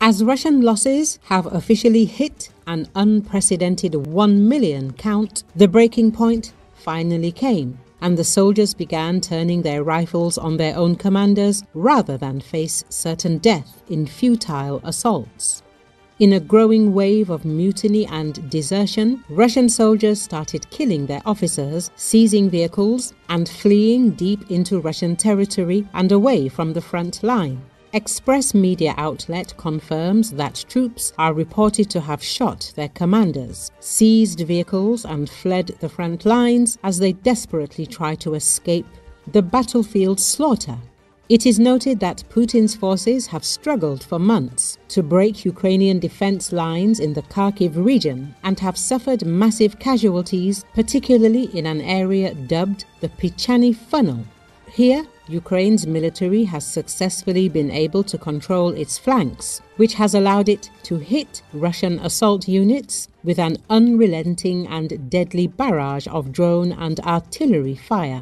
As Russian losses have officially hit an unprecedented 1 million count, the breaking point finally came, and the soldiers began turning their rifles on their own commanders rather than face certain death in futile assaults. In a growing wave of mutiny and desertion, Russian soldiers started killing their officers, seizing vehicles, and fleeing deep into Russian territory and away from the front line. Express media outlet confirms that troops are reported to have shot their commanders, seized vehicles and fled the front lines as they desperately try to escape the battlefield slaughter. It is noted that Putin's forces have struggled for months to break Ukrainian defense lines in the Kharkiv region and have suffered massive casualties, particularly in an area dubbed the Pischane funnel. Here, Ukraine's military has successfully been able to control its flanks, which has allowed it to hit Russian assault units with an unrelenting and deadly barrage of drone and artillery fire.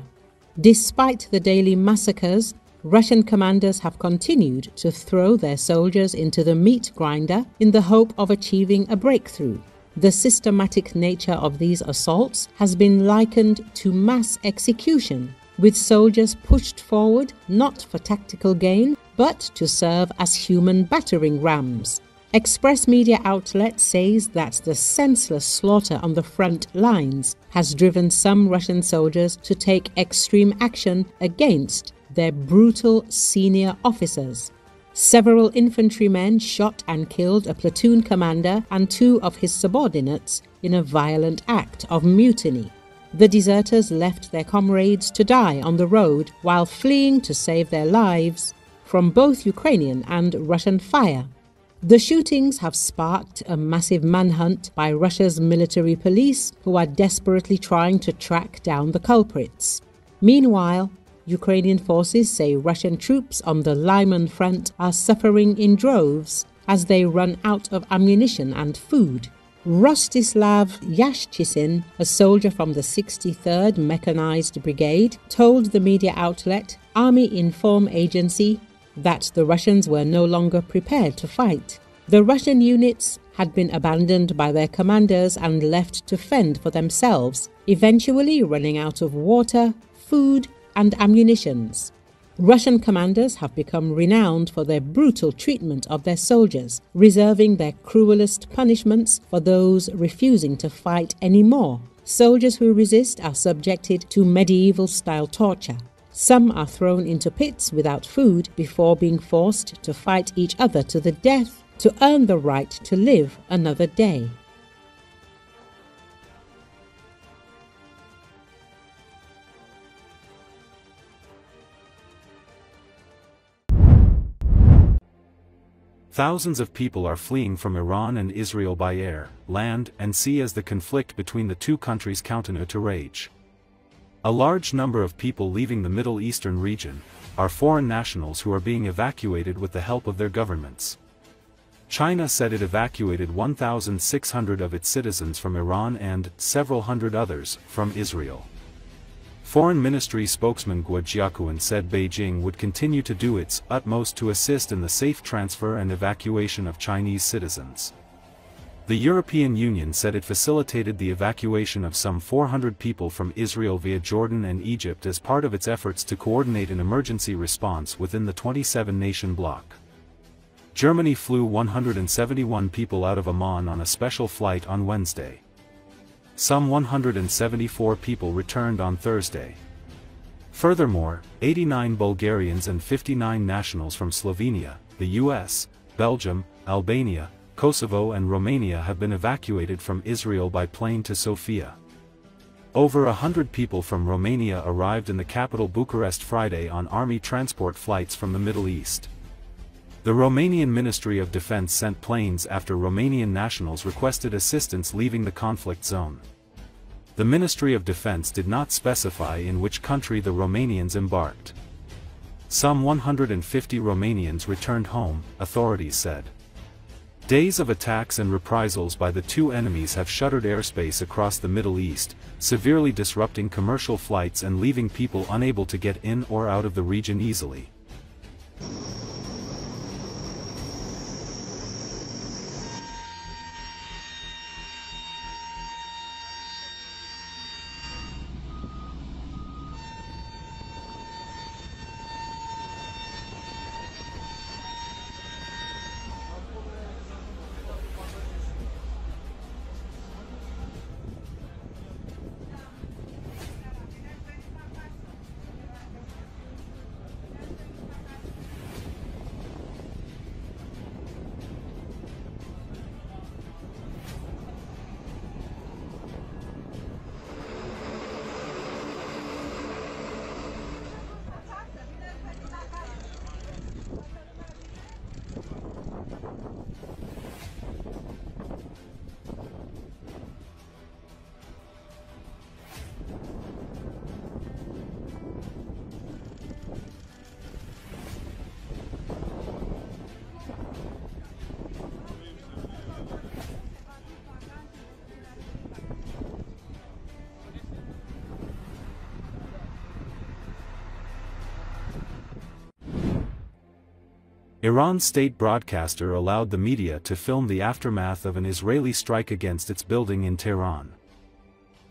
Despite the daily massacres, Russian commanders have continued to throw their soldiers into the meat grinder in the hope of achieving a breakthrough. The systematic nature of these assaults has been likened to mass execution, with soldiers pushed forward not for tactical gain, but to serve as human battering rams. Express media outlet says that the senseless slaughter on the front lines has driven some Russian soldiers to take extreme action against their brutal senior officers. Several infantrymen shot and killed a platoon commander and 2 of his subordinates in a violent act of mutiny. The deserters left their comrades to die on the road while fleeing to save their lives from both Ukrainian and Russian fire. The shootings have sparked a massive manhunt by Russia's military police, who are desperately trying to track down the culprits. Meanwhile, Ukrainian forces say Russian troops on the Lyman front are suffering in droves as they run out of ammunition and food. Rostislav Yashchisin, a soldier from the 63rd Mechanized Brigade, told the media outlet Army Inform Agency that the Russians were no longer prepared to fight. The Russian units had been abandoned by their commanders and left to fend for themselves, eventually running out of water, food, and ammunitions. Russian commanders have become renowned for their brutal treatment of their soldiers, reserving their cruelest punishments for those refusing to fight anymore. Soldiers who resist are subjected to medieval-style torture. Some are thrown into pits without food before being forced to fight each other to the death to earn the right to live another day. Thousands of people are fleeing from Iran and Israel by air, land, and sea as the conflict between the two countries continues to rage. A large number of people leaving the Middle Eastern region are foreign nationals who are being evacuated with the help of their governments. China said it evacuated 1,600 of its citizens from Iran and several hundred others from Israel. Foreign Ministry spokesman Guo Jiaquan said Beijing would continue to do its utmost to assist in the safe transfer and evacuation of Chinese citizens. The European Union said it facilitated the evacuation of some 400 people from Israel via Jordan and Egypt as part of its efforts to coordinate an emergency response within the 27-nation bloc. Germany flew 171 people out of Amman on a special flight on Wednesday. Some 174 people returned on Thursday. Furthermore, 89 Bulgarians and 59 nationals from Slovenia, the US, Belgium, Albania, Kosovo and Romania have been evacuated from Israel by plane to Sofia. Over 100 people from Romania arrived in the capital Bucharest Friday on army transport flights from the Middle East. The Romanian Ministry of Defense sent planes after Romanian nationals requested assistance leaving the conflict zone. The Ministry of Defense did not specify in which country the Romanians embarked. Some 150 Romanians returned home, authorities said. Days of attacks and reprisals by the two enemies have shuttered airspace across the Middle East, severely disrupting commercial flights and leaving people unable to get in or out of the region easily. Iran's state broadcaster allowed the media to film the aftermath of an Israeli strike against its building in Tehran.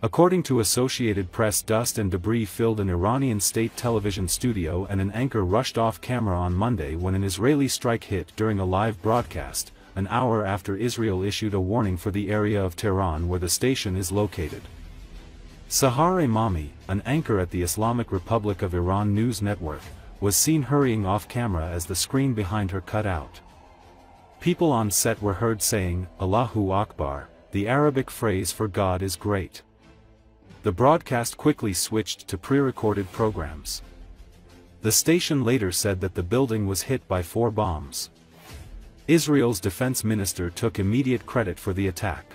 According to Associated Press, dust and debris filled an Iranian state television studio and an anchor rushed off camera on Monday when an Israeli strike hit during a live broadcast, an hour after Israel issued a warning for the area of Tehran where the station is located. Sahar Imami, an anchor at the Islamic Republic of Iran news network, was seen hurrying off camera as the screen behind her cut out. People on set were heard saying, "Allahu Akbar," the Arabic phrase for God is great. The broadcast quickly switched to pre-recorded programs. The station later said that the building was hit by 4 bombs. Israel's defense minister took immediate credit for the attack.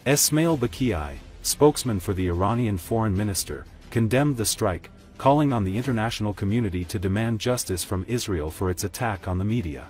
Esmail Baqiai, spokesman for the Iranian foreign minister, condemned the strike, calling on the international community to demand justice from Israel for its attack on the media.